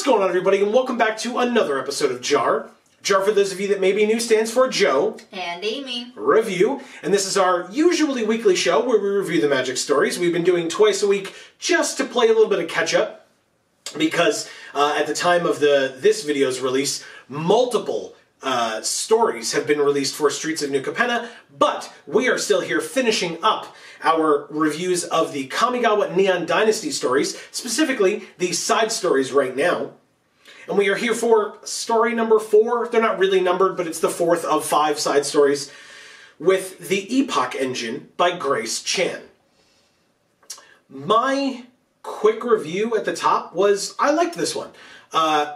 What's going on, everybody, and welcome back to another episode of JaAR. JaAR, for those of you that may be new, stands for Joe and Amy Review, and this is our usually weekly show where we review the Magic stories. We've been doing twice a week just to play a little bit of catch-up, because at the time of this video's release, multiple stories have been released for Streets of New Capenna, but we are still here finishing up our reviews of the Kamigawa Neon Dynasty stories, specifically the side stories right now. And we are here for story number 4. They're not really numbered, but it's the 4th of 5 side stories, with the Epoch Engine by Grace Chan. My quick review at the top was, I liked this one.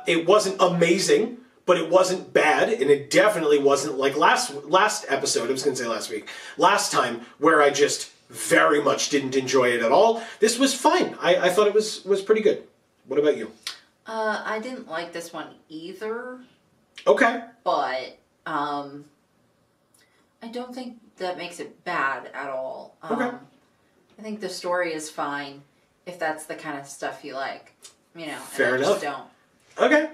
It wasn't amazing, but it wasn't bad, and it definitely wasn't like last episode, I was going to say last week, last time, where I just very much didn't enjoy it at all. This was fine. I thought it was pretty good. What about you? I didn't like this one either. Okay. But, I don't think that makes it bad at all. Okay. I think the story is fine if that's the kind of stuff you like. You know, Fair and I enough. just don't. Okay.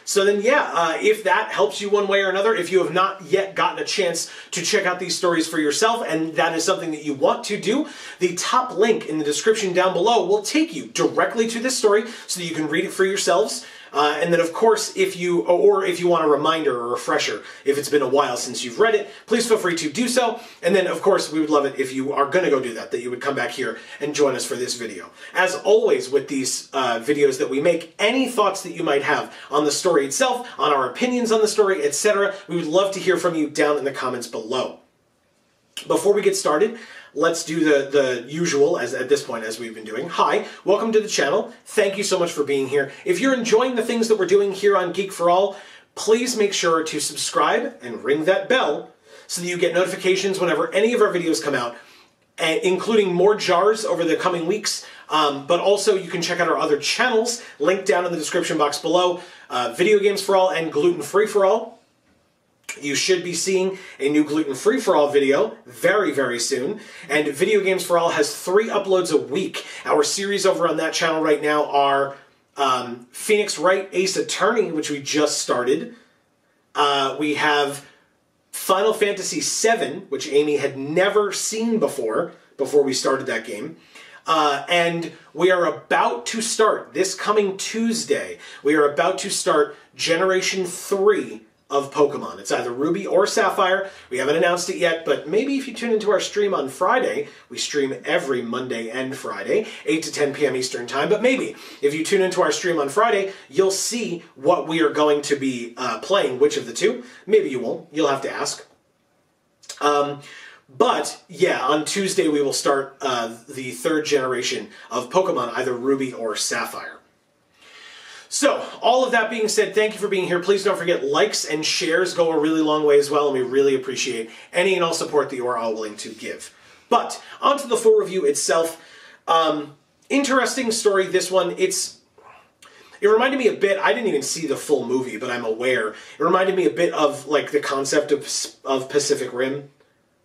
So then, yeah, if that helps you one way or another, if you have not yet gotten a chance to check out these stories for yourself, and that is something that you want to do, the top link in the description down below will take you directly to this story so that you can read it for yourselves. And then, of course, if you want a reminder or refresher, if it's been a while since you've read it, please feel free to do so. And then, of course, we would love it if you are going to go do that you would come back here and join us for this video. As always with these videos that we make, any thoughts that you might have on the story itself, on our opinions on the story, etc., we would love to hear from you down in the comments below. Before we get started, let's do the usual, at this point, as we've been doing. Hi, welcome to the channel. Thank you so much for being here. If you're enjoying the things that we're doing here on Geek for All, please make sure to subscribe and ring that bell so that you get notifications whenever any of our videos come out, including more JaARs over the coming weeks. But also, you can check out our other channels, linked down in the description box below, Video Games for All and Gluten Free for All. You should be seeing a new Gluten Free for All video very, very soon. And Video Games for All has 3 uploads a week. Our series over on that channel right now are Phoenix Wright Ace Attorney, which we just started. We have Final Fantasy VII, which Amy had never seen before we started that game. And we are about to start, this coming Tuesday, we are about to start Generation 3 of Pokemon. It's either Ruby or Sapphire. We haven't announced it yet, but maybe if you tune into our stream on Friday, we stream every Monday and Friday, 8 to 10 p.m. Eastern Time, but maybe if you tune into our stream on Friday, you'll see what we are going to be playing, which of the two. Maybe you won't. You'll have to ask. But, yeah, on Tuesday we will start the 3rd generation of Pokemon, either Ruby or Sapphire. So, all of that being said, thank you for being here. Please don't forget, likes and shares go a really long way as well, and we really appreciate any and all support that you are all willing to give. But, on to the full review itself. Interesting story, this one. It reminded me a bit, I didn't even see the full movie, but I'm aware. It reminded me a bit of, like, the concept of Pacific Rim,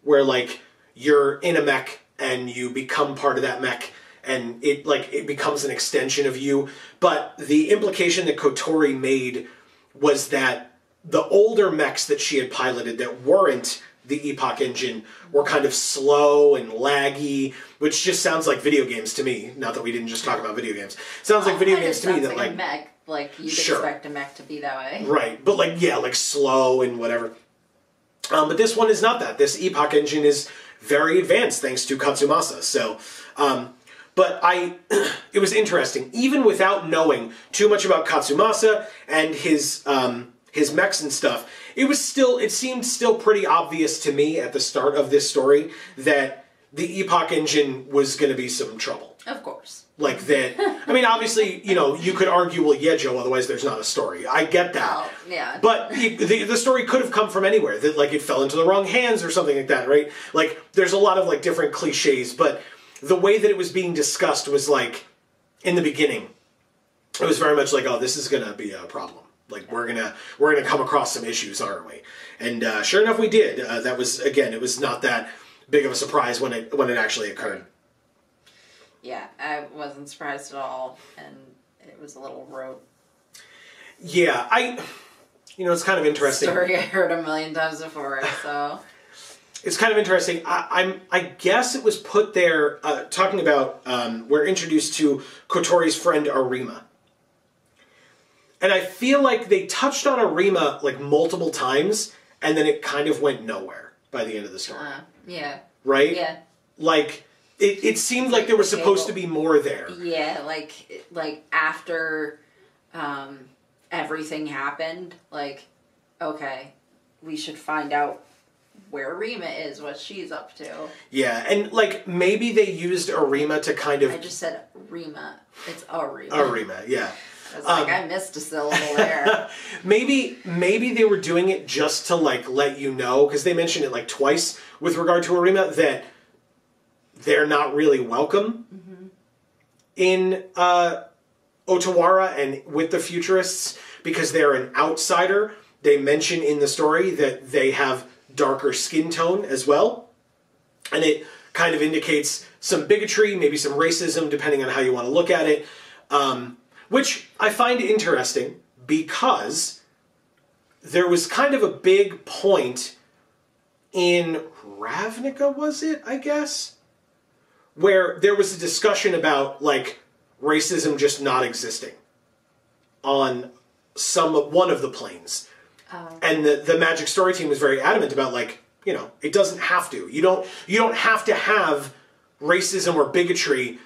where, like, you're in a mech, and you become part of that mech, and it becomes an extension of you. But the implication that Kotori made was that the older mechs that she had piloted that weren't the Epoch engine were kind of slow and laggy, which just sounds like video games to me. Not that we didn't just talk about video games. Sounds like video games to me that, like, a mech. Like, you'd sure, expect a mech to be that way. Right, but like, yeah, like slow and whatever. But this one is not that. This Epoch engine is very advanced thanks to Katsumasa. So, but it was interesting, even without knowing too much about Katsumasa and his mechs and stuff. It seemed still pretty obvious to me at the start of this story that the Epoch engine was going to be some trouble. Of course. Like that. I mean, obviously, you know, you could argue, well, yeah, Joe, otherwise there's not a story. I get that. Oh, yeah. But the story could have come from anywhere. That, like, it fell into the wrong hands or something like that, right? Like, there's a lot of, like, different cliches, but the way that it was being discussed was, like, in the beginning, it was very much like, oh, this is going to be a problem. Like, we're gonna come across some issues, aren't we? And sure enough, we did. That was, again, it was not that big of a surprise when it actually occurred. Yeah, I wasn't surprised at all, and it was a little rote. Yeah, it's kind of interesting. Story I heard a million times before, so... It's kind of interesting. I guess it was put there, talking about, we're introduced to Kotori's friend Arima. And I feel like they touched on Arima, like, multiple times, and then it kind of went nowhere by the end of the story. Yeah. Right? Yeah. Like, it seemed like there was supposed to be more there. Yeah, like after everything happened, like, okay, we should find out where Arima is, what she's up to. Yeah, and, like, maybe they used Arima to kind of... I just said Arima. It's Arima. Arima, yeah. I was like, I missed a syllable there. maybe they were doing it just to, like, let you know, because they mentioned it, like, twice with regard to Arima, that they're not really welcome in Otawara and with the Futurists, because they're an outsider. They mention in the story that they have darker skin tone as well, and it kind of indicates some bigotry, maybe some racism, depending on how you want to look at it. Which I find interesting because there was kind of a big point in Ravnica, was it, I guess? Where there was a discussion about, like, racism just not existing on one of the planes. And the Magic Story team was very adamant about, like, it doesn't have to. You don't have to have racism or bigotry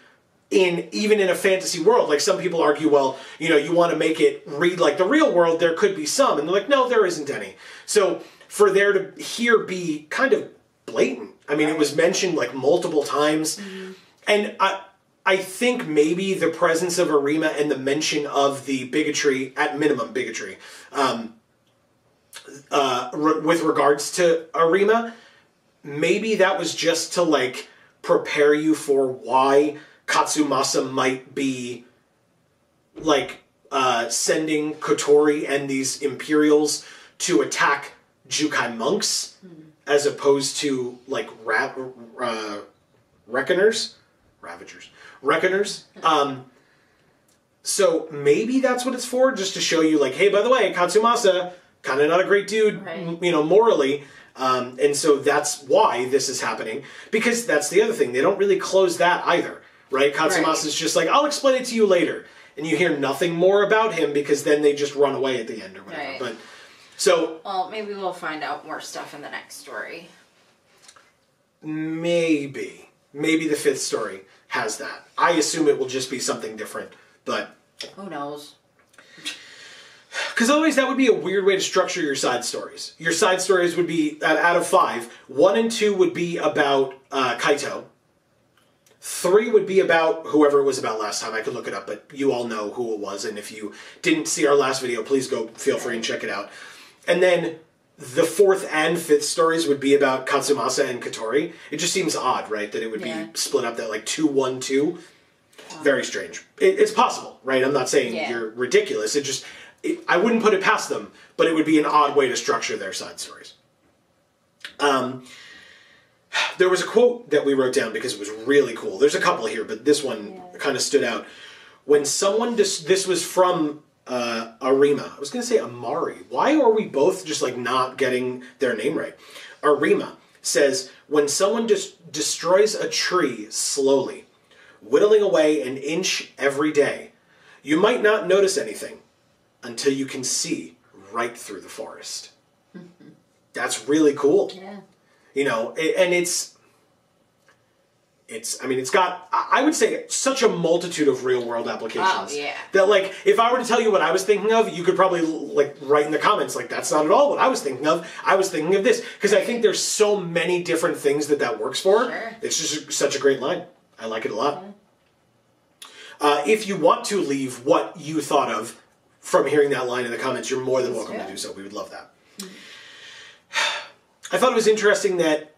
even in a fantasy world. Like, some people argue, well, you want to make it read like the real world, there could be some. And they're like, no, there isn't any. So for there to here be kind of blatant, I mean, it was mentioned, like, multiple times. And I think maybe the presence of Arima and the mention of the bigotry, at minimum bigotry, with regards to Arima, maybe that was just to, like, prepare you for why Katsumasa might be, like, sending Kotori and these Imperials to attack Jukai monks, as opposed to, like, Reckoners? Reckoners. So maybe that's what it's for, just to show you, like, hey, by the way, Katsumasa, kind of not a great dude, right, morally. And so that's why this is happening. Because that's the other thing. They don't really close that either. Right? Katsumasa's just like, I'll explain it to you later. And you hear nothing more about him because then they just run away at the end or whatever. Right. But so... Well, maybe we'll find out more stuff in the next story. Maybe. Maybe the 5th story has that. I assume it will just be something different. But... Who knows? Because otherwise that would be a weird way to structure your side stories. Your side stories would be, out of 5, 1 and 2 would be about Kaito. 3 would be about whoever it was about last time. I could look it up, but you all know who it was. And if you didn't see our last video, please go feel free and check it out. And then the 4th and 5th stories would be about Katsumasa and Kotori. It just seems odd, right? That it would be split up that, like, 2, 1, 2. Very strange. It's possible, right? I'm not saying you're ridiculous. It just... I wouldn't put it past them, but it would be an odd way to structure their side stories. There was a quote that we wrote down because it was really cool. There's a couple here, but this one kind of stood out. When someone... This was from Arima. I was going to say Amari. Why are we both just, like, not getting their name right? Arima says, when someone destroys a tree slowly, whittling away an inch every day, you might not notice anything until you can see right through the forest. That's really cool. Yeah. And it's, I mean, it's got, I would say, such a multitude of real-world applications. Oh, yeah. That, like, if I were to tell you what I was thinking of, you could probably, like, write in the comments, like, that's not at all what I was thinking of. I was thinking of this. Because I think there's so many different things that works for. Sure. It's just such a great line. I like it a lot. If you want to leave what you thought of from hearing that line in the comments, you're more than welcome to do so. We would love that. I thought it was interesting that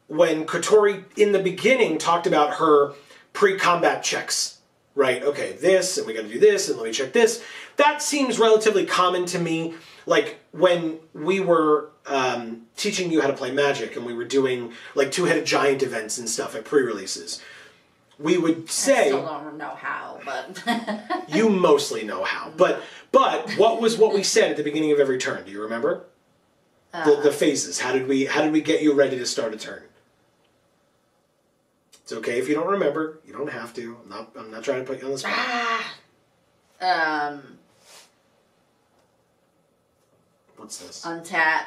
when Kotori, in the beginning, talked about her pre-combat checks, right? Okay, this, and we gotta do this, and let me check this. That seems relatively common to me. Like, when we were teaching you how to play Magic, and we were doing, like, two-headed giant events and stuff at pre-releases, we would say... I still don't know how, but... You mostly know how. But But what was what we said at the beginning of every turn? Do you remember? The phases. How did we get you ready to start a turn? It's okay if you don't remember. You don't have to. I'm not trying to put you on the spot. What's this? Untap.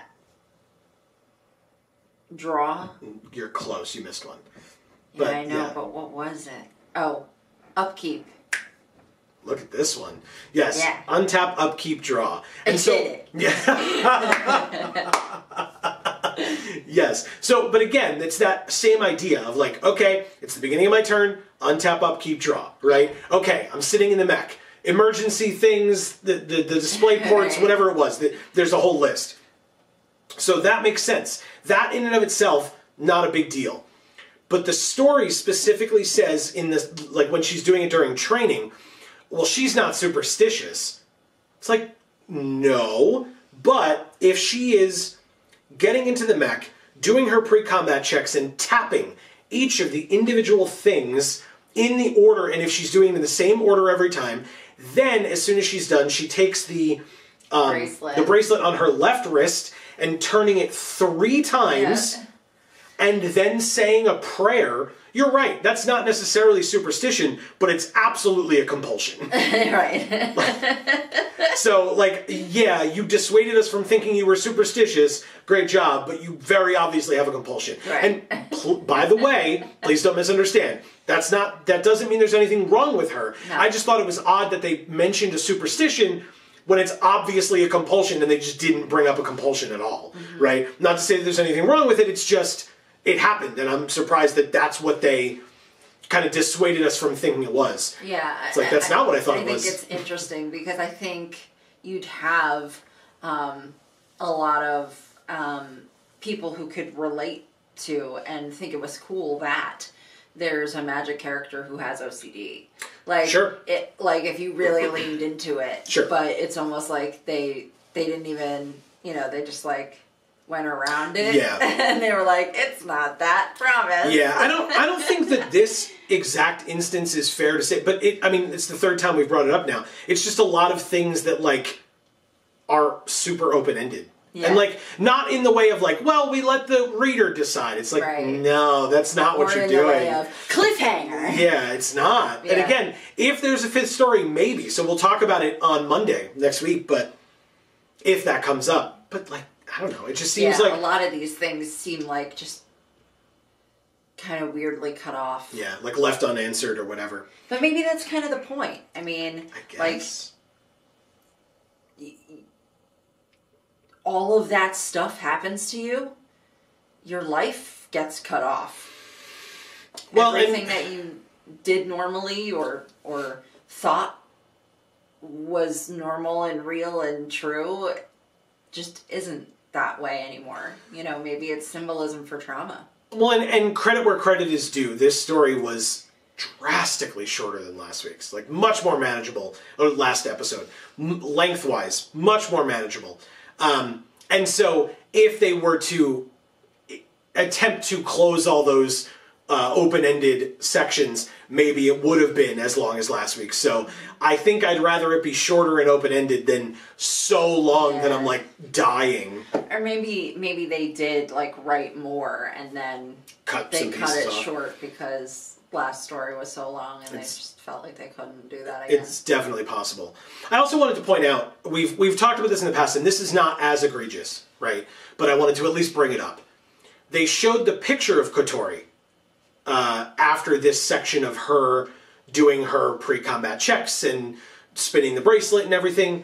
Draw. You're close. You missed one. Yeah, I know, but what was it? Oh, upkeep. Look at this one. Yes. Yeah. Untap, upkeep, draw. And so, did it. Yeah. Yes. So, but again, it's that same idea of like, okay, it's the beginning of my turn, untap, upkeep, draw, right? Okay, I'm sitting in the mech. Emergency things, the display ports, whatever it was. There's a whole list. So that makes sense. That in and of itself, not a big deal. But the story specifically says in this, like when she's doing it during training, well, she's not superstitious. It's like, no. But if she is getting into the mech, doing her pre-combat checks and tapping each of the individual things in the order, and if she's doing it in the same order every time, then as soon as she's done, she takes the bracelet on her left wrist and turning it 3 times, and then saying a prayer. You're right, that's not necessarily superstition, but it's absolutely a compulsion. Right. So, like, yeah, you dissuaded us from thinking you were superstitious, great job, but you very obviously have a compulsion. Right. And by the way, please don't misunderstand, that doesn't mean there's anything wrong with her. No. I just thought it was odd that they mentioned a superstition when it's obviously a compulsion and they just didn't bring up a compulsion at all, right? Not to say that there's anything wrong with it, it's just, it happened, and I'm surprised that that's what they kind of dissuaded us from thinking it was. Yeah. It's like, that's not what I thought it was. I think it's interesting because I think you'd have a lot of people who could relate to and think it was cool that there's a magic character who has OCD. Like, sure. Like if you really leaned into it. Sure. But it's almost like they didn't even, they just like went around it. Yeah. And they were like, it's not that, promise. Yeah, I don't think that this exact instance is fair to say, but it's the 3rd time we've brought it up now. It's just a lot of things that like are super open-ended. Yeah. And like, not in the way of like, well, we let the reader decide. It's like, no, that's not what you're doing. Way of cliffhanger. Yeah, it's not. Yeah. And again, if there's a 5th story, maybe. So we'll talk about it on Monday next week, but if that comes up. But like, I don't know, it just seems like a lot of these things seem like just kind of weirdly cut off. Yeah, like left unanswered or whatever. But maybe that's kind of the point. I mean, I guess. Like, all of that stuff happens to you, your life gets cut off. Well, everything that you did normally or thought was normal and real and true just isn't that way anymore. Maybe it's symbolism for trauma. Well, and credit where credit is due. This story was drastically shorter than last week's. Like, much more manageable. Or last episode. Lengthwise, much more manageable. And so, if they were to attempt to close all those open-ended sections, maybe it would have been as long as last week. So I think I'd rather it be shorter and open-ended than so long that I'm like dying. Or maybe they did like write more and then they cut it short because last story was so long and they just felt like they couldn't do that again. It's definitely possible. I also wanted to point out, we've talked about this in the past, and this is not as egregious, right? But I wanted to at least bring it up. They showed the picture of Kotori after this section of her doing her pre-combat checks and spinning the bracelet and everything.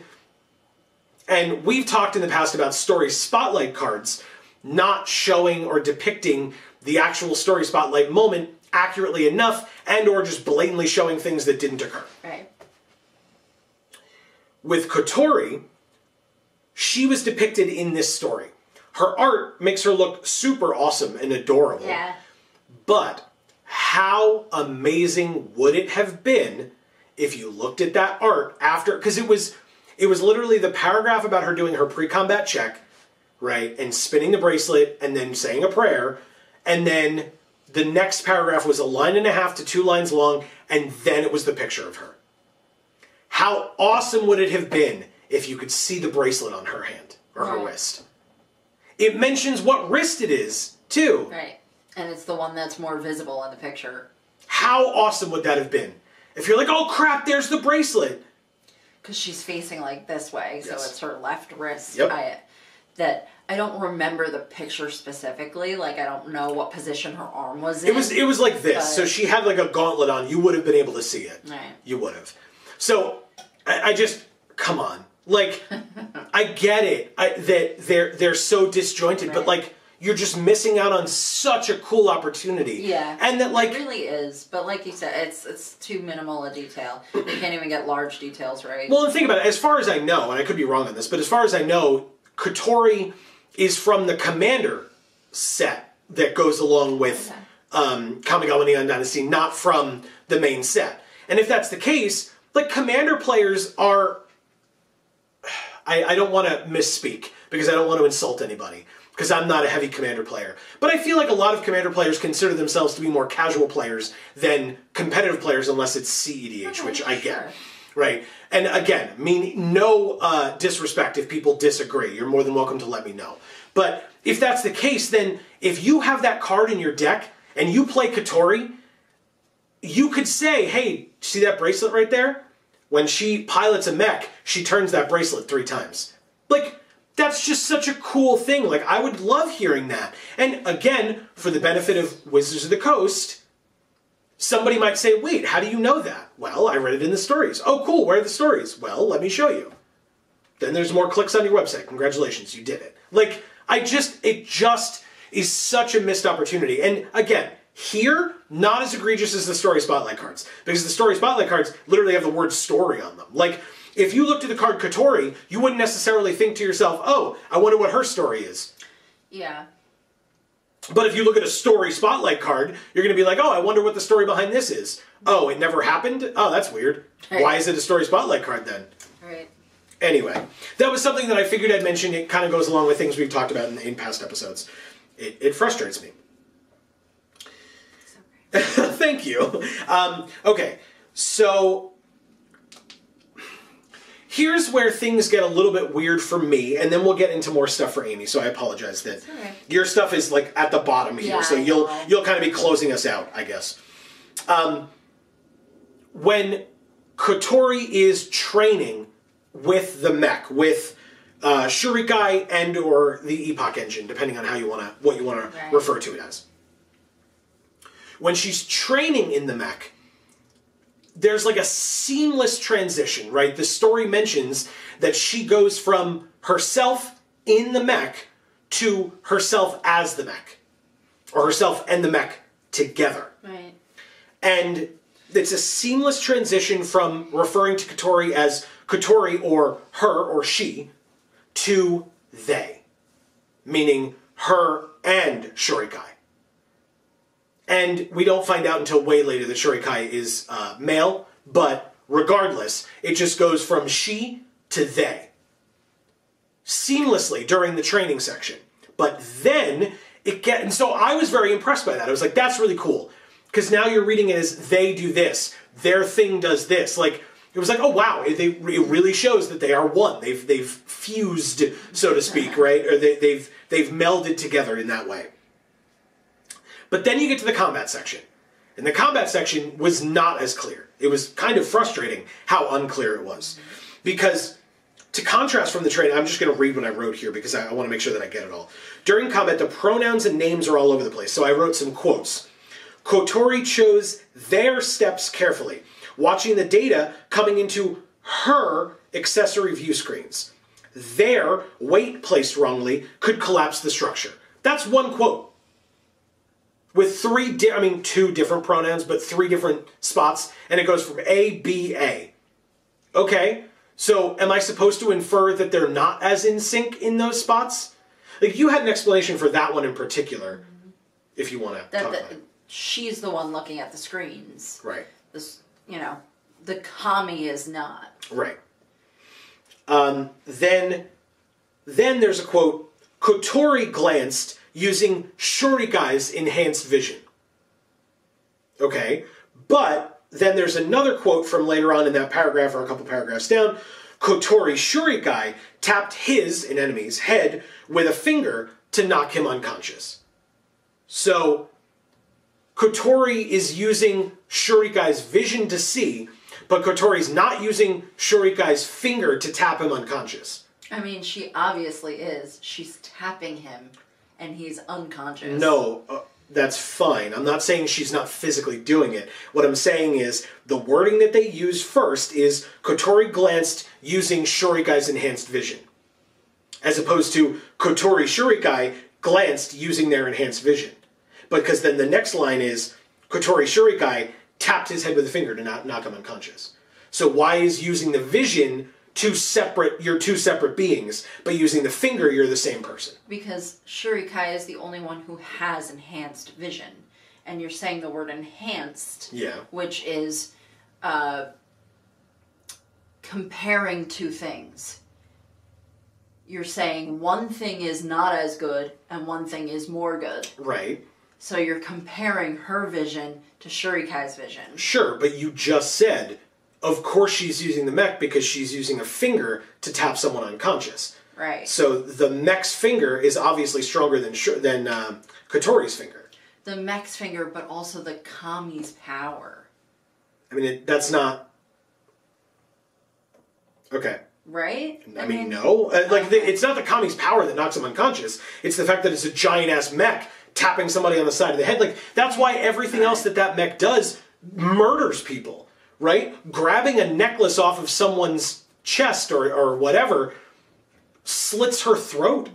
And we've talked in the past about story spotlight cards not showing or depicting the actual story spotlight moment accurately enough and or just blatantly showing things that didn't occur. Right. With Kotori, she was depicted in this story. Her art makes her look super awesome and adorable. Yeah. But how amazing would it have been if you looked at that art after, because it was literally the paragraph about her doing her pre-combat check, right, and spinning the bracelet and then saying a prayer, and then the next paragraph was 1.5 to 2 lines long, and then it was the picture of her. How awesome would it have been if you could see the bracelet on her hand or her wrist? It mentions what wrist it is, too. Right. And it's the one that's more visible in the picture. How awesome would that have been? If you're like, oh crap, there's the bracelet. Because she's facing like this way, so it's her left wrist. Yep. I don't remember the picture specifically. Like, I don't know what position her arm was in. It was like this. So she had like a gauntlet on. You would have been able to see it. Right. You would have. So I just, come on. Like, I get it that they're so disjointed, but like, you're just missing out on such a cool opportunity. Yeah. And that like... It really is. But like you said, it's too minimal a detail. You can't even get large details right. Well, and think about it. As far as I know, and I could be wrong on this, but as far as I know, Kotori is from the Commander set that goes along with Kamigawa Neon Dynasty, not from the main set. And if that's the case, like, Commander players are... I don't want to misspeak, because I don't want to insult anybody, because I'm not a heavy Commander player. But I feel like a lot of Commander players consider themselves to be more casual players than competitive players, unless it's CEDH, which I get. Right? And again, mean no disrespect if people disagree. You're more than welcome to let me know. But if that's the case, then if you have that card in your deck and you play Kotori, you could say, hey, see that bracelet right there? When she pilots a mech, she turns that bracelet 3 times. Like, that's just such a cool thing. Like, I would love hearing that. And again, for the benefit of Wizards of the Coast, somebody might say, wait, how do you know that? Well, I read it in the stories. Oh, cool, where are the stories? Well, let me show you. Then there's more clicks on your website. Congratulations, you did it. Like, it just is such a missed opportunity. And again, here, not as egregious as the Story Spotlight cards. Because the Story Spotlight cards literally have the word story on them. Like, if you looked at the card Kotori, you wouldn't necessarily think to yourself, oh, I wonder what her story is. Yeah. But if you look at a Story Spotlight card, you're going to be like, oh, I wonder what the story behind this is. Oh, it never happened? Oh, that's weird. Right. Why is it a Story Spotlight card then? Right. Anyway, that was something that I figured I'd mention. It kind of goes along with things we've talked about in past episodes. It frustrates me. Thank you. Okay, so here's where things get a little bit weird for me, and then we'll get into more stuff for Amy, so I apologize that your stuff is like at the bottom here, so you'll kind of be closing us out, I guess. When Kotori is training with the mech, with Shurikai and or the Epoch engine, depending on how you what you want to refer to it as. When she's training in the mech, there's like a seamless transition, right? The story mentions that she goes from herself in the mech to herself as the mech. Or herself and the mech together. Right. And it's a seamless transition from referring to Kotori as Kotori or her or she to they. Meaning her and Shurikai. And we don't find out until way later that Shurikai is male, but regardless, it just goes from she to they. Seamlessly during the training section. But then, and so I was very impressed by that. I was like, that's really cool. Because now you're reading it as they do this, their thing does this. Like, it was like, oh wow, it really shows that they are one. They've fused, so to speak, right? Or they've melded together in that way. But then you get to the combat section. And the combat section was not as clear. It was kind of frustrating how unclear it was. Because, to contrast from the training, I'm just going to read what I wrote here because I want to make sure that I get it all. During combat, the pronouns and names are all over the place. So I wrote some quotes. Kotori chose their steps carefully, watching the data coming into her accessory view screens. Their weight placed wrongly could collapse the structure. That's one quote. With two different pronouns, but 3 different spots, and it goes from A, B, A. Okay, so am I supposed to infer that they're not as in sync in those spots? Like, you had an explanation for that one in particular, if you want to talk about it. She's the one looking at the screens. Right. This, the Kami is not. Right. Then there's a quote, Kotori glanced using Shurikai's enhanced vision. Okay, but Then there's another quote from later on in that paragraph, or a couple paragraphs down. Kotori Shurikai tapped his, an enemy's, head with a finger to knock him unconscious. So, Kotori is using Shurikai's vision to see, but Kotori's not using Shurikai's finger to tap him unconscious. I mean, she obviously is. She's tapping him, and he's unconscious. No, that's fine. I'm not saying she's not physically doing it. What I'm saying is, the wording that they use first is, Kotori glanced using Shurikai's enhanced vision. As opposed to, Kotori Shurikai glanced using their enhanced vision. Because then the next line is, Kotori Shurikai tapped his head with a finger to knock him unconscious. So why is using the vision you're two separate beings, but using the finger, you're the same person? Because Shurikai is the only one who has enhanced vision. And you're saying the word enhanced, which is comparing two things. You're saying one thing is not as good, and one thing is more good. Right. So you're comparing her vision to Shurikai's vision. Sure, but you just said, of course she's using the mech because she's using a finger to tap someone unconscious. Right. So the mech's finger is obviously stronger than Kotori's finger. The mech's finger, but also the Kami's power. I mean, that's not... Okay. Right? I mean, no. It's not the Kami's power that knocks him unconscious. It's the fact that it's a giant-ass mech tapping somebody on the side of the head. Like, that's why everything else that mech does murders people. Right? Grabbing a necklace off of someone's chest or whatever slits her throat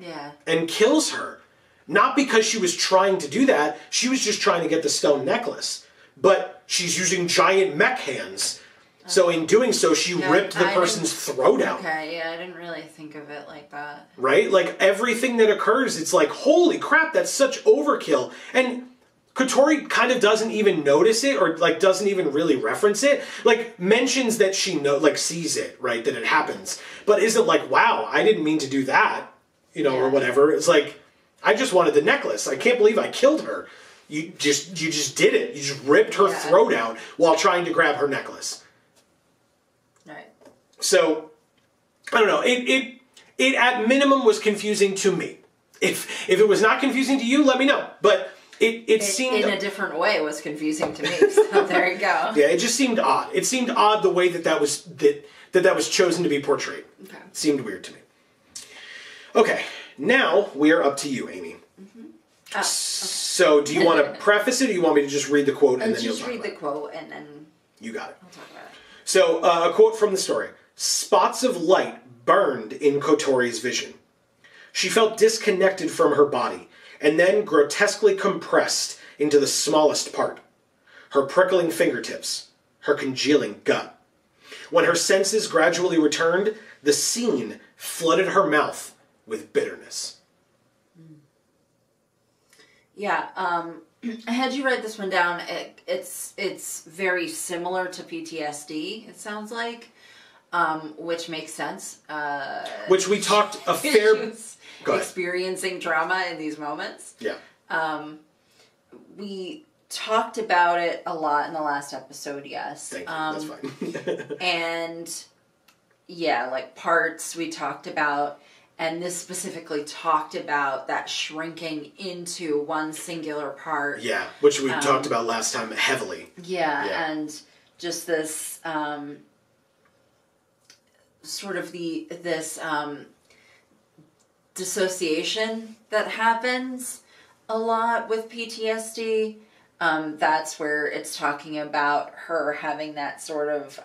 and kills her. Not because she was trying to do that, she was just trying to get the stone necklace. But she's using giant mech hands. So in doing so, she ripped the person's throat out. Okay, yeah, I didn't really think of it like that. Right? Like, everything that occurs, it's like, holy crap, that's such overkill. And Kotori kind of doesn't even notice it, or like doesn't even really reference it. Like, mentions that she sees it, right, that it happens, but isn't like, wow, I didn't mean to do that, or whatever. It's like, I just wanted the necklace. I can't believe I killed her. You just did it. You just ripped her throat out while trying to grab her necklace. Right. So, I don't know. It at minimum was confusing to me. If it was not confusing to you, let me know. But It seemed... In a different way was confusing to me, so there you go. Yeah, it just seemed odd. It seemed odd the way that was chosen to be portrayed. Okay. It seemed weird to me. Okay, now we are up to you, Amy. Mm-hmm. Okay. So, do you want to preface it, or do you want me to just read the quote and then you'll talk about it? Just read the quote and then... You got it. I'll talk about it. So, a quote from the story. Spots of light burned in Kotori's vision. She felt disconnected from her body, and then grotesquely compressed into the smallest part. Her prickling fingertips, her congealing gut. When her senses gradually returned, the scene flooded her mouth with bitterness. Yeah, I had you write this one down. It's very similar to PTSD, it sounds like, which makes sense. Which we talked a fair... Experiencing trauma in these moments. Yeah. We talked about it a lot in the last episode, yes. Thank you, that's fine. And, yeah, like parts we talked about, and this specifically talked about that shrinking into one singular part. Yeah, which we talked about last time heavily. Yeah, and just this, sort of this dissociation that happens a lot with PTSD. That's where it's talking about her having that sort of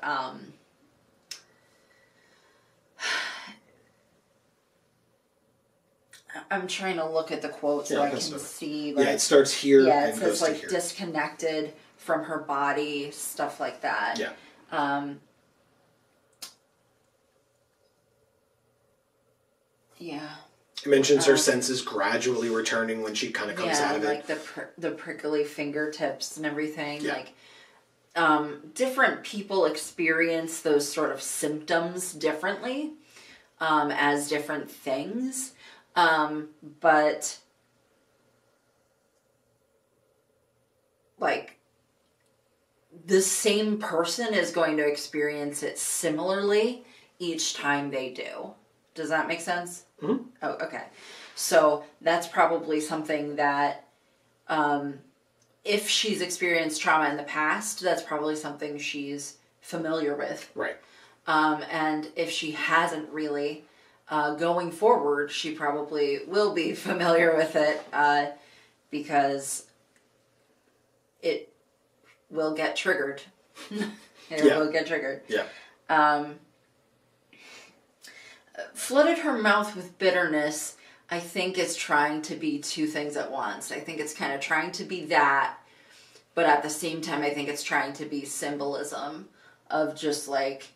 I'm trying to look at the quote so I can see. Like, it starts here. Yeah, it and says goes like to here. disconnected from her body, stuff like that. Yeah. Yeah. It mentions her senses gradually returning when she kind of comes out of it. Like the prickly fingertips and everything. Yeah. Like, different people experience those sort of symptoms differently, as different things. But, like, the same person is going to experience it similarly each time they do. Does that make sense? Mm-hmm. Oh, okay. So that's probably something that, if she's experienced trauma in the past, that's probably something she's familiar with. Right. And if she hasn't really, going forward, she probably will be familiar with it, because it will get triggered. Will get triggered. Yeah. Flooded her mouth with bitterness, I think, is trying to be two things at once. I think it's kind of trying to be that, but at the same time, I think it's trying to be symbolism of just like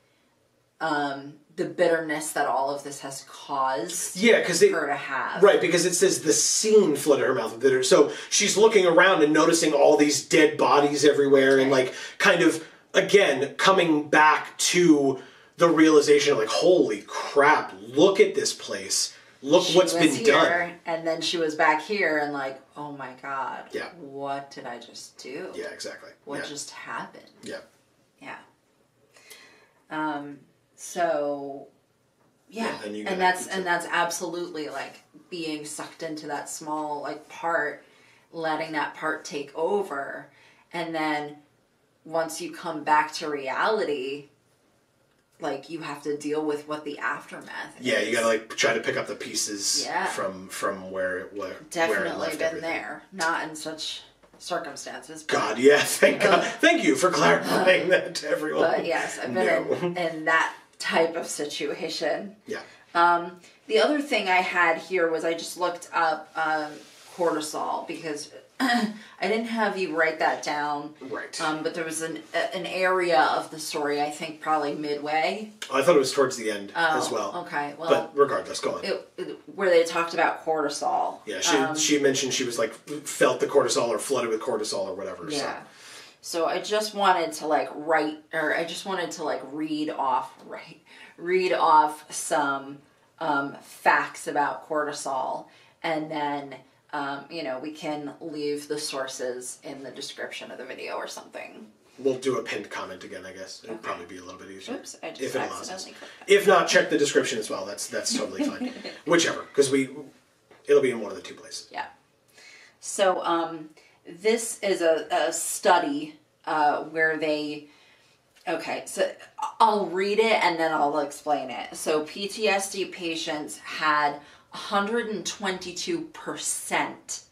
the bitterness that all of this has caused her to have. Right, because it says the scene flooded her mouth with bitterness. So she's looking around and noticing all these dead bodies everywhere, and like kind of, again, coming back to the realization of like, holy crap, look at this place. Look what's been done. And then she was back here and like, oh my God. Yeah. What did I just do? Yeah, exactly. What just happened? Yeah. Yeah. So yeah. And that's absolutely like being sucked into that small like part, letting that part take over. And then once you come back to reality, like you have to deal with what the aftermath is. Yeah, you gotta like try to pick up the pieces from where definitely it left been everything. There, not in such circumstances. God, yeah, thank God. Thank you for clarifying that to everyone. But yes, I've been in that type of situation. Yeah. The other thing I had here was I just looked up cortisol because I didn't have you write that down. Right. But there was an area of the story, I think probably midway. I thought it was towards the end as well. Okay, well. But regardless, go on. Where they talked about cortisol. Yeah, she mentioned she was like, felt the cortisol or flooded with cortisol or whatever. Yeah. So I just wanted to like read off some facts about cortisol, and then we can leave the sources in the description of the video or something. We'll do a pinned comment again, I guess. It'll probably be a little bit easier. Oops, I just if it allows us. accidentally clicked that. If not, check the description as well. That's totally fine. Whichever, because it'll be in one of the two places. Yeah. So this is a study where they. Okay, so I'll read it and then I'll explain it. So PTSD patients had 122%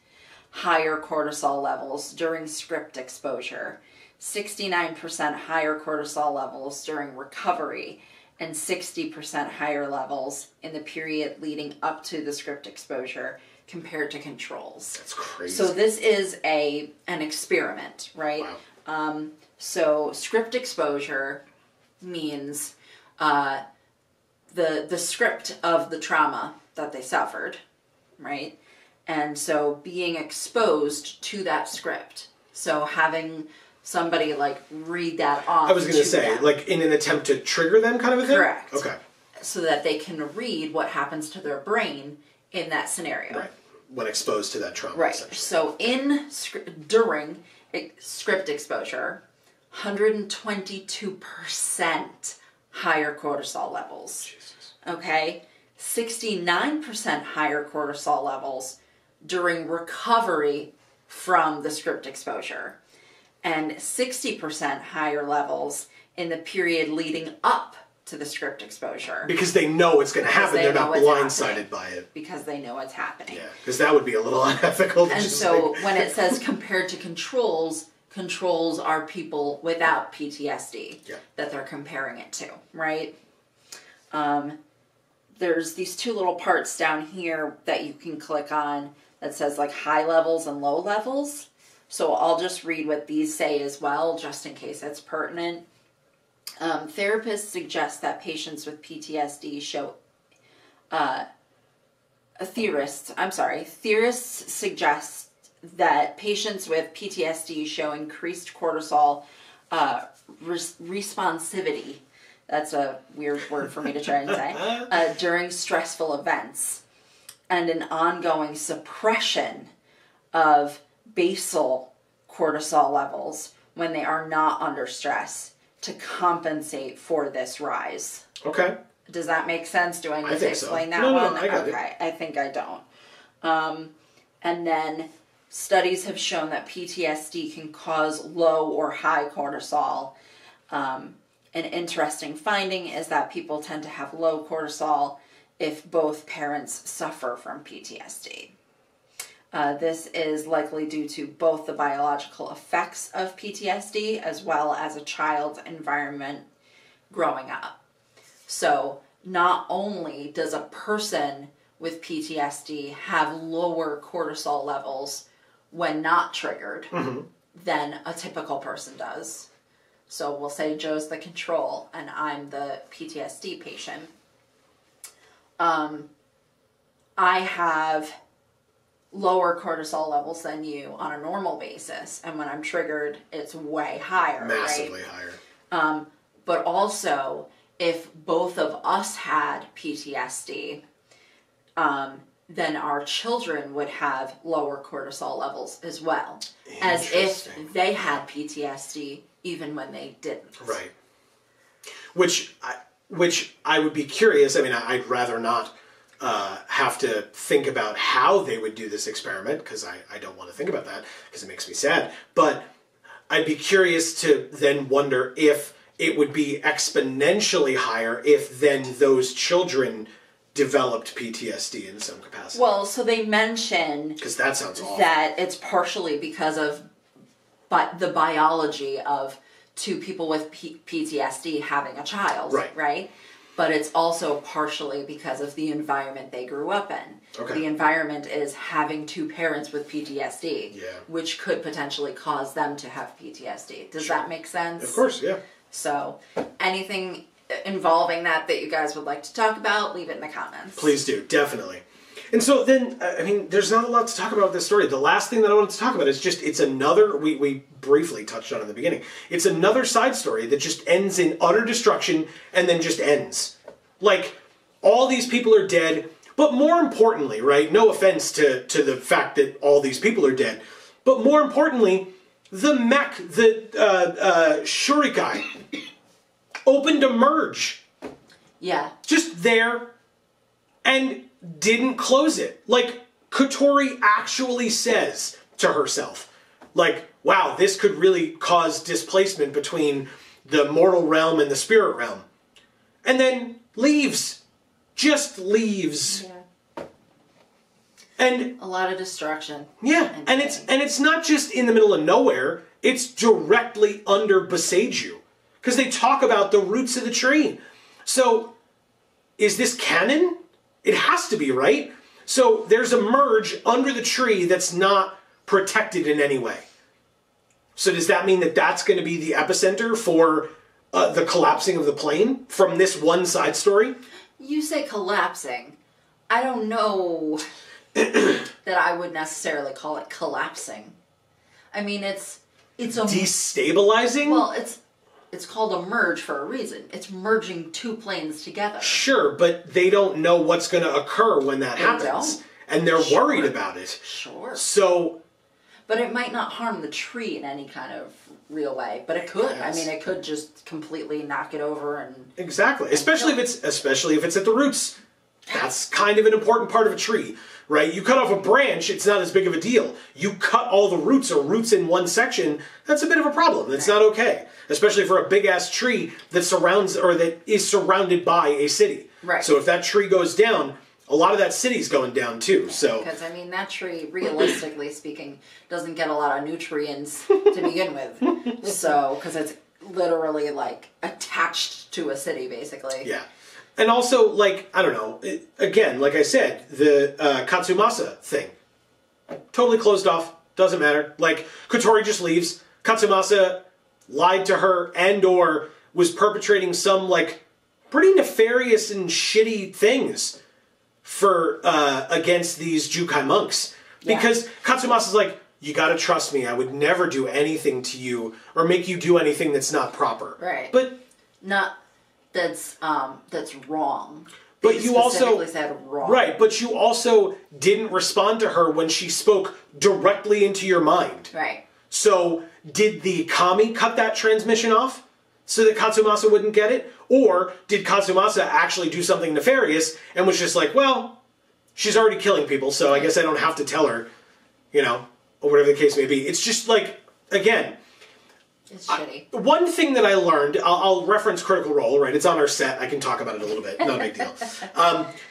higher cortisol levels during script exposure, 69% higher cortisol levels during recovery, and 60% higher levels in the period leading up to the script exposure compared to controls. That's crazy. So this is an experiment, right? Wow. So script exposure means the script of the trauma that they suffered, right? And so being exposed to that script. So having somebody like read that off. I was going to say, them. Like in an attempt to trigger them kind of a thing? Correct. Okay. So that they can read what happens to their brain in that scenario. Right. When exposed to that trauma. Right. So during script exposure, 122% higher cortisol levels. Jesus. Okay? 69% higher cortisol levels during recovery from the script exposure. And 60% higher levels in the period leading up to the script exposure. Because they know it's going to happen. They're not blindsided by it. Because they know it's happening. Yeah, because that would be a little unethical. And so when it says compared to controls, controls are people without PTSD that they're comparing it to, right? There's these two little parts down here that you can click on that says like high levels and low levels. So I'll just read what these say as well, just in case it's pertinent. Therapists suggest that patients with PTSD show... Theorists suggest that patients with PTSD show increased cortisol responsivity. That's a weird word for me to try and say. During stressful events, and an ongoing suppression of basal cortisol levels when they are not under stress to compensate for this rise. Okay. Does that make sense? Do I need to explain that one? No, I got it. I think I don't. And then studies have shown that PTSD can cause low or high cortisol. An interesting finding is that people tend to have low cortisol if both parents suffer from PTSD. This is likely due to both the biological effects of PTSD as well as a child's environment growing up. So not only does a person with PTSD have lower cortisol levels when not triggered than a typical person does. So we'll say Joe's the control and I'm the PTSD patient. I have lower cortisol levels than you on a normal basis, and when I'm triggered, it's way higher. Massively higher. But also, if both of us had PTSD, then our children would have lower cortisol levels as well, as if they had PTSD even when they didn't. Right. Which I would be curious. I mean, I'd rather not have to think about how they would do this experiment, because I don't want to think about that, because it makes me sad. But I'd be curious to then wonder if it would be exponentially higher if then those children developed PTSD in some capacity. Well, so they mention... because that sounds awful. ...that it's partially because of the biology of two people with PTSD having a child, right? But it's also partially because of the environment they grew up in. Okay. The environment is having two parents with PTSD, which could potentially cause them to have PTSD. Does that make sense? Of course, yeah. So, anything involving that you guys would like to talk about, leave it in the comments. Please do, definitely. And so then, I mean, there's not a lot to talk about with this story. The last thing that I wanted to talk about is just, it's another, we briefly touched on in the beginning, it's another side story that just ends in utter destruction and then just ends. Like, all these people are dead, but more importantly, right, no offense to the fact that all these people are dead, but more importantly, the mech, the Shurikai, opened a merge. Yeah. Just there, and didn't close it. Like, Kotori actually says to herself, like, wow, this could really cause displacement between the mortal realm and the spirit realm. And then leaves. Just leaves. Yeah. And a lot of destruction. Yeah, and it's not just in the middle of nowhere, it's directly under Beseiju. Because they talk about the roots of the tree. So, is this canon? It has to be, right? So there's a merge under the tree that's not protected in any way. So does that mean that that's going to be the epicenter for the collapsing of the plane from this one side story? You say collapsing. I don't know that I would necessarily call it collapsing. I mean, it's a... destabilizing? Well, it's called a merge for a reason. It's merging two planes together. Sure, but they don't know what's going to occur when that happens. And they're worried about it. Sure. So... but it might not harm the tree in any kind of real way. But it could. Yes. I mean, it could just completely knock it over and... Exactly. Especially if it's at the roots. That's kind of an important part of a tree, right? You cut off a branch, it's not as big of a deal. You cut all the roots or roots in one section, that's a bit of a problem. That's not okay. Especially for a big-ass tree that surrounds, or that is surrounded by a city. Right. So if that tree goes down, a lot of that city's going down too, so... because, I mean, that tree, realistically speaking, doesn't get a lot of nutrients to begin with. So, because it's literally, like, attached to a city, basically. Yeah. And also, like, I don't know, again, like I said, the Katsumasa thing. Totally closed off, doesn't matter. Like, Kotori just leaves. Katsumasa lied to her and or was perpetrating some, like, pretty nefarious and shitty things for, against these Jukai monks. Yeah. Because Katsumasa's like, you gotta trust me, I would never do anything to you or make you do anything that's not proper. Right. But... that's wrong. But you also said wrong. Right, but you also didn't respond to her when she spoke directly into your mind. Right. So did the Kami cut that transmission off so that Katsumasa wouldn't get it? Or did Katsumasa actually do something nefarious and was just like, well, she's already killing people, so I guess I don't have to tell her, you know, or whatever the case may be. It's just like, again... It's shitty. One thing that I learned, I'll reference Critical Role, right? It's on our set. I can talk about it a little bit. Not a big deal.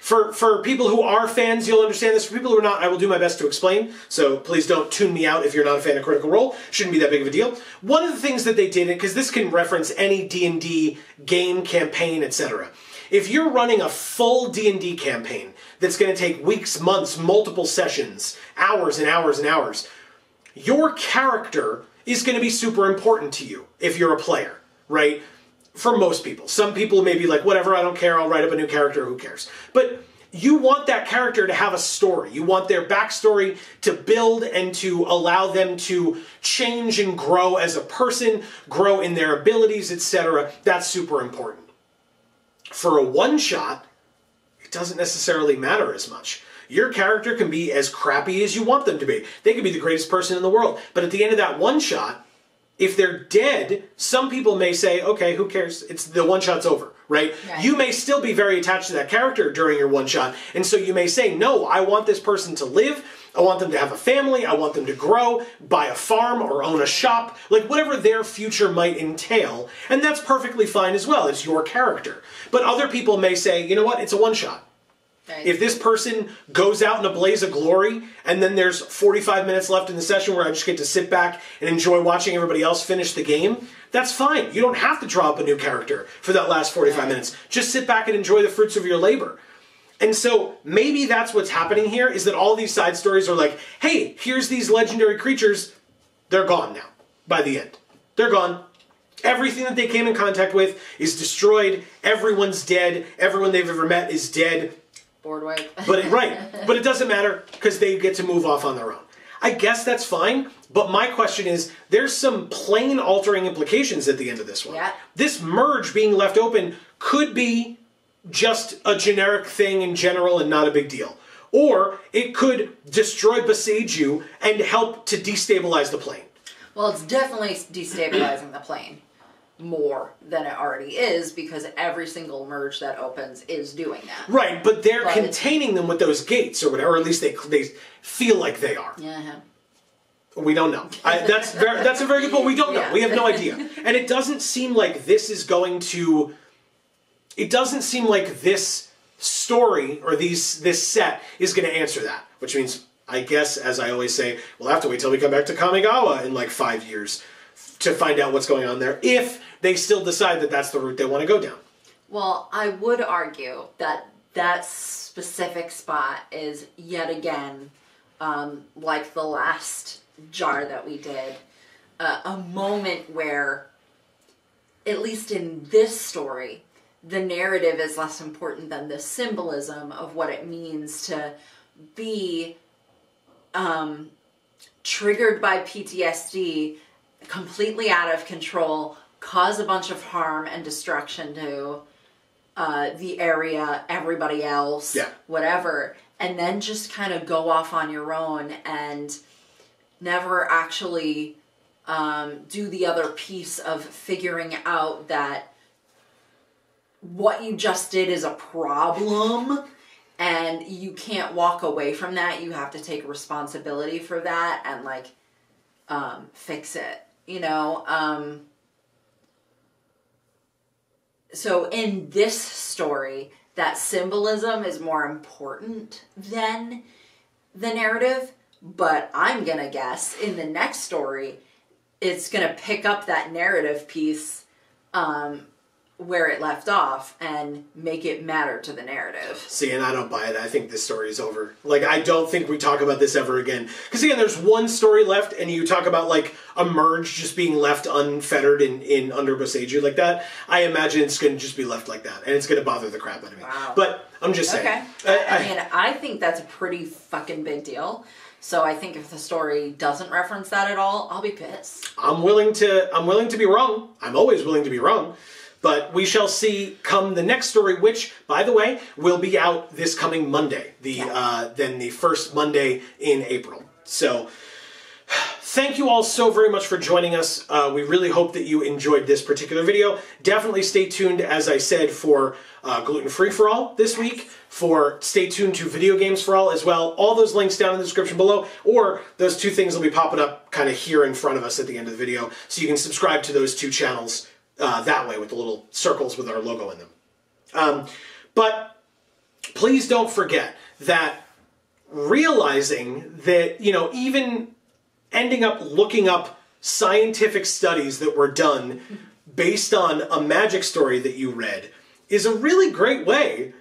For people who are fans, you'll understand this. For people who are not, I will do my best to explain. So please don't tune me out if you're not a fan of Critical Role. Shouldn't be that big of a deal. One of the things that they did, because this can reference any D&D game, campaign, etc. If you're running a full D&D campaign that's going to take weeks, months, multiple sessions, hours and hours and hours, your character is going to be super important to you if you're a player, right? For most people. Some people may be like, whatever, I don't care, I'll write up a new character, who cares? But you want that character to have a story. You want their backstory to build and to allow them to change and grow as a person, grow in their abilities, etc. That's super important. For a one-shot, it doesn't necessarily matter as much. Your character can be as crappy as you want them to be. They could be the greatest person in the world. But at the end of that one shot, if they're dead, some people may say, okay, who cares? It's the one shot's over, right? You may still be very attached to that character during your one shot. And so you may say, no, I want this person to live. I want them to have a family. I want them to grow, buy a farm, or own a shop. Like whatever their future might entail. And that's perfectly fine as well. It's your character. But other people may say, you know what? It's a one shot. Right. If this person goes out in a blaze of glory, and then there's 45 minutes left in the session where I just get to sit back and enjoy watching everybody else finish the game, that's fine. You don't have to draw up a new character for that last 45 minutes. Just sit back and enjoy the fruits of your labor. And so maybe that's what's happening here, is that all these side stories are like, hey, here's these legendary creatures. They're gone now by the end. They're gone. Everything that they came in contact with is destroyed. Everyone's dead. Everyone they've ever met is dead. Board wipe. But it doesn't matter because they get to move off on their own. I guess that's fine, but my question is, there's some plane altering implications at the end of this one. Yeah. This merge being left open could be just a generic thing in general and not a big deal. Or it could destroy Boseiju and help to destabilize the plane. Well, it's definitely destabilizing the plane more than it already is, because every single merge that opens is doing that. Right, but they're containing them with those gates or whatever, or at least they feel like they are. Yeah. We don't know. That's a very good point. We don't know. Yeah. We have no idea. And it doesn't seem like this is going to... It doesn't seem like this story or this set is going to answer that. Which means, I guess, as I always say, we'll have to wait till we come back to Kamigawa in like 5 years to find out what's going on there, if they still decide that that's the route they want to go down. Well, I would argue that that specific spot is, yet again, like the last JaAR that we did, a moment where, at least in this story, the narrative is less important than the symbolism of what it means to be triggered by PTSD, completely out of control, cause a bunch of harm and destruction to the area, everybody else, whatever, and then just kind of go off on your own and never actually do the other piece of figuring out that what you just did is a problem and you can't walk away from that. You have to take responsibility for that and like fix it, you know? So in this story, that symbolism is more important than the narrative, but I'm gonna guess in the next story, it's gonna pick up that narrative piece where it left off and make it matter to the narrative. See, and I don't buy it. I think this story is over. Like, I don't think we talk about this ever again. Because again, there's one story left, and you talk about like a merge just being left unfettered in under Boseiju like that. I imagine it's going to just be left like that, and it's going to bother the crap out of me. Wow. But I'm just saying. Okay. I mean, I think that's a pretty fucking big deal. So I think if the story doesn't reference that at all, I'll be pissed. I'm willing to be wrong. I'm always willing to be wrong. But we shall see come the next story, which, by the way, will be out this coming Monday. Then the first Monday in April. So Thank you all so very much for joining us. We really hope that you enjoyed this particular video. Definitely stay tuned, as I said, for Gluten Free for All this week. Stay tuned to Video Games for All as well. All those links down in the description below, or those two things will be popping up kind of here in front of us at the end of the video, so you can subscribe to those two channels that way with the little circles with our logo in them. But please don't forget that realizing that, you know, even ending up looking up scientific studies that were done based on a Magic story that you read is a really great way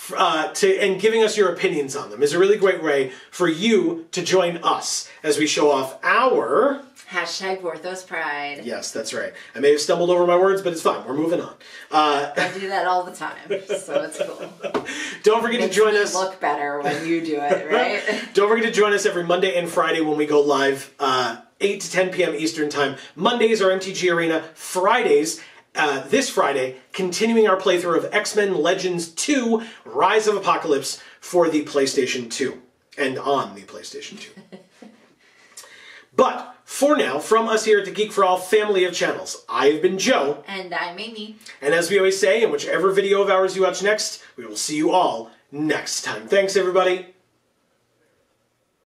and giving us your opinions on them is a really great way for you to join us as we show off our Hashtag Vorthos Pride. Yes, that's right. I may have stumbled over my words, but it's fine. We're moving on. I do that all the time, so it's cool. Don't forget to join us. Look better when you do it, right? Don't forget to join us every Monday and Friday when we go live, 8 to 10 p.m. Eastern Time. Mondays are MTG Arena. Fridays, this Friday, continuing our playthrough of X-Men Legends 2, Rise of Apocalypse for the PlayStation 2. And on the PlayStation 2. But for now, from us here at the Geek for All family of channels, I have been Joe. And I'm Amy. And as we always say, in whichever video of ours you watch next, we will see you all next time. Thanks, everybody.